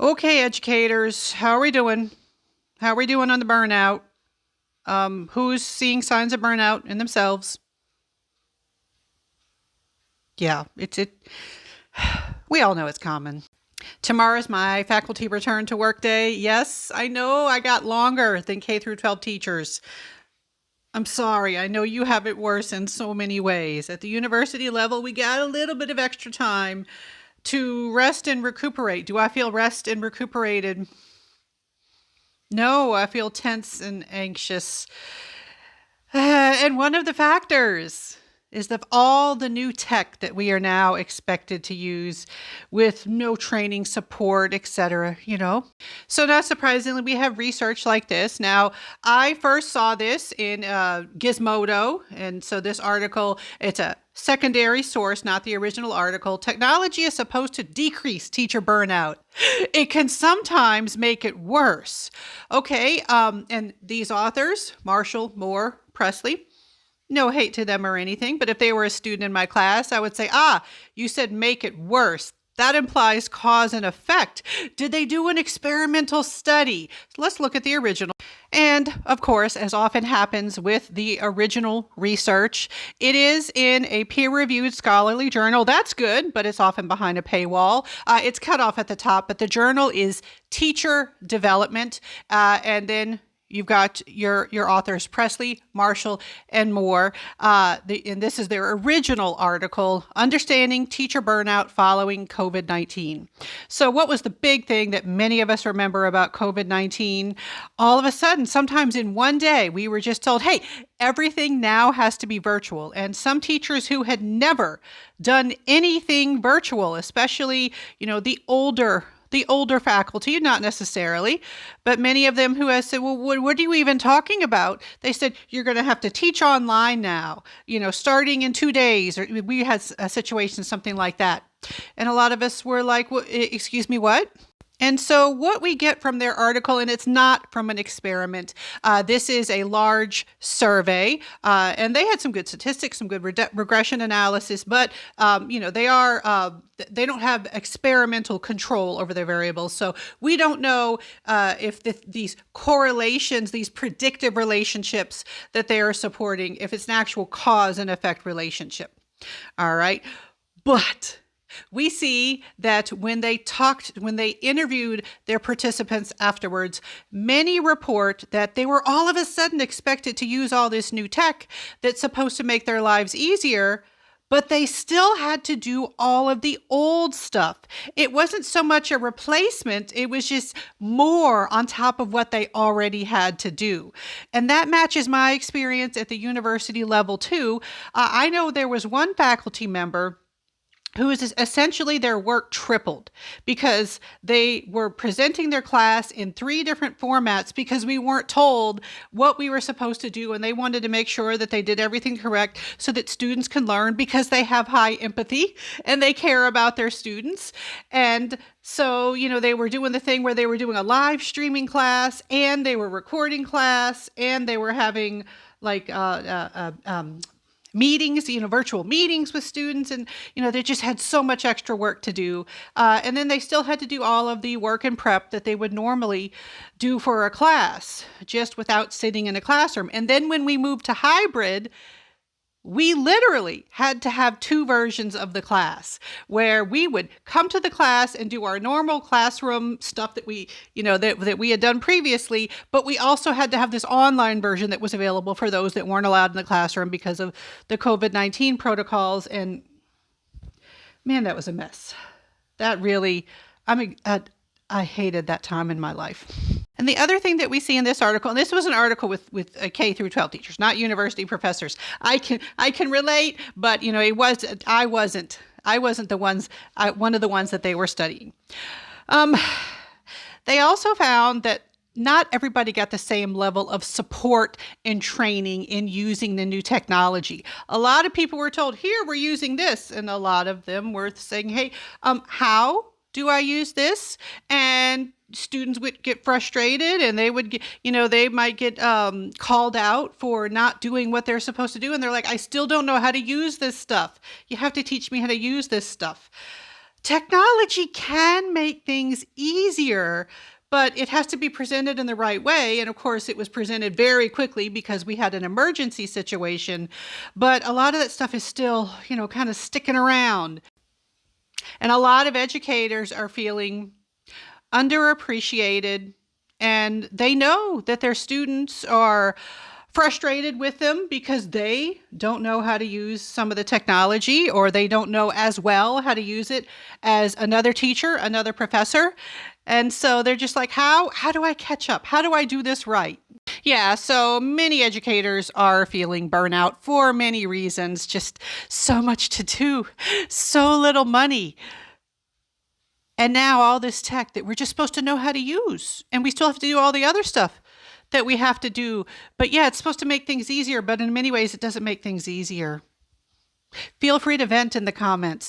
Okay, educators, how are we doing? How are we doing on the burnout? Who's seeing signs of burnout in themselves? Yeah, it. We all know it's common. Tomorrow's my faculty return to work day. Yes, I know I got longer than K through 12 teachers. I'm sorry. I know you have it worse in so many ways. At the university level, we got a little bit of extra time to rest and recuperate. Do I feel rest and recuperated? No, I feel tense and anxious. And one of the factors is that all the new tech that we are now expected to use with no training support, etc. So not surprisingly, we have research like this. Now, I first saw this in Gizmodo, and so this article, it's a secondary source, not the original article. Technology is supposed to decrease teacher burnout. It can sometimes make it worse. Okay, and these authors, Marshall, Moore, Presley, no hate to them or anything, but if they were a student in my class, I would say, you said make it worse. That implies cause and effect. Did they do an experimental study? Let's look at the original. And of course, as often happens with the original research, it is in a peer-reviewed scholarly journal. That's good, but it's often behind a paywall. It's cut off at the top, but the journal is Teacher Development. And then you've got your authors, Presley, Marshall, and Moore. And this is their original article, Understanding Teacher Burnout Following COVID-19. So what was the big thing that many of us remember about COVID-19? All of a sudden, sometimes in one day, we were just told, hey, everything now has to be virtual. And some teachers who had never done anything virtual, especially, the older faculty, not necessarily, but many of them who have said, well, what are you even talking about? They said, you're going to have to teach online now, starting in 2 days. Or we had a situation, something like that. And a lot of us were like, well, excuse me, what? And so what we get from their article, and it's not from an experiment, this is a large survey, and they had some good statistics, some good regression analysis, but they don't have experimental control over their variables. So we don't know if these correlations, these predictive relationships that they are supporting, if it's an actual cause and effect relationship. All right. But we see that when they interviewed their participants afterwards, many report that they were all of a sudden expected to use all this new tech that's supposed to make their lives easier, but they still had to do all of the old stuff. It wasn't so much a replacement, it was just more on top of what they already had to do. And that matches my experience at the university level too. I know there was one faculty member who is essentially their work tripled because they were presenting their class in 3 different formats because we weren't told what we were supposed to do, and they wanted to make sure that they did everything correct so that students can learn because they have high empathy and they care about their students. And so, they were doing the thing where they were doing a live streaming class and they were recording class and they were having meetings, virtual meetings with students. And, they just had so much extra work to do. And then they still had to do all of the work and prep that they would normally do for a class, just without sitting in a classroom. And then when we moved to hybrid, we literally had to have 2 versions of the class where we would come to the class and do our normal classroom stuff that we, that we had done previously, but we also had to have this online version that was available for those that weren't allowed in the classroom because of the COVID-19 protocols. And man, that was a mess. That really, I hated that time in my life. And the other thing that we see in this article, and this was an article with K through 12 teachers, not university professors. I can relate, but I wasn't one of the ones that they were studying. They also found that not everybody got the same level of support and training in using the new technology. A lot of people were told, here, we're using this. And a lot of them were saying, hey, how do I use this? And students would get frustrated and they would get, they might get called out for not doing what they're supposed to do. And they're like, I still don't know how to use this stuff. You have to teach me how to use this stuff. Technology can make things easier, but it has to be presented in the right way. And of course, it was presented very quickly because we had an emergency situation. But a lot of that stuff is still, kind of sticking around. And a lot of educators are feeling underappreciated, and they know that their students are frustrated with them because they don't know how to use some of the technology, or they don't know as well how to use it as another teacher, another professor. And so they're just like, how do I catch up? How do I do this right? Yeah, so many educators are feeling burnout for many reasons. Just so much to do, so little money. And now all this tech that we're just supposed to know how to use, and we still have to do all the other stuff that we have to do. But yeah, it's supposed to make things easier, but in many ways it doesn't make things easier. Feel free to vent in the comments.